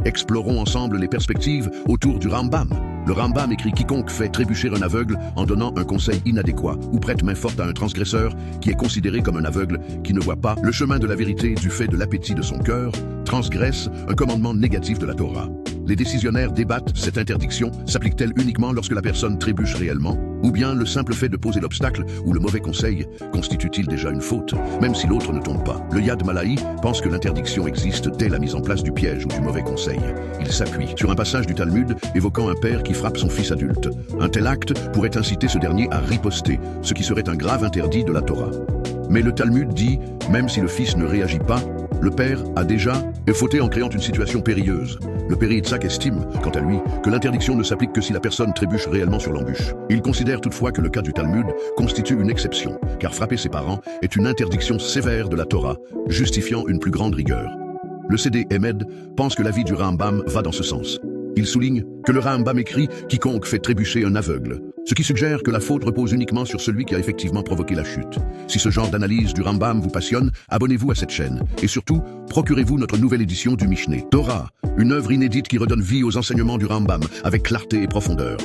Explorons ensemble les perspectives autour du Rambam. Le Rambam écrit: quiconque fait trébucher un aveugle en donnant un conseil inadéquat ou prête main forte à un transgresseur qui est considéré comme un aveugle qui ne voit pas le chemin de la vérité du fait de l'appétit de son cœur, transgresse un commandement négatif de la Torah. Les décisionnaires débattent: cette interdiction s'applique-t-elle uniquement lorsque la personne trébuche réellement? Ou bien le simple fait de poser l'obstacle ou le mauvais conseil constitue-t-il déjà une faute, même si l'autre ne tombe pas? Le Yad Malahi pense que l'interdiction existe dès la mise en place du piège ou du mauvais conseil. Il s'appuie sur un passage du Talmud évoquant un père qui frappe son fils adulte. Un tel acte pourrait inciter ce dernier à riposter, ce qui serait un grave interdit de la Torah. Mais le Talmud dit: même si le fils ne réagit pas, le père a déjà fauté en créant une situation périlleuse. Le Péri Yitzhak estime, quant à lui, que l'interdiction ne s'applique que si la personne trébuche réellement sur l'embûche. Il considère toutefois que le cas du Talmud constitue une exception, car frapper ses parents est une interdiction sévère de la Torah, justifiant une plus grande rigueur. Le CD Emed pense que l'avis du Rambam va dans ce sens. Il souligne que le Rambam écrit: quiconque fait trébucher un aveugle, ce qui suggère que la faute repose uniquement sur celui qui a effectivement provoqué la chute. Si ce genre d'analyse du Rambam vous passionne, abonnez-vous à cette chaîne et surtout, procurez-vous notre nouvelle édition du Mishneh Torah, une œuvre inédite qui redonne vie aux enseignements du Rambam avec clarté et profondeur.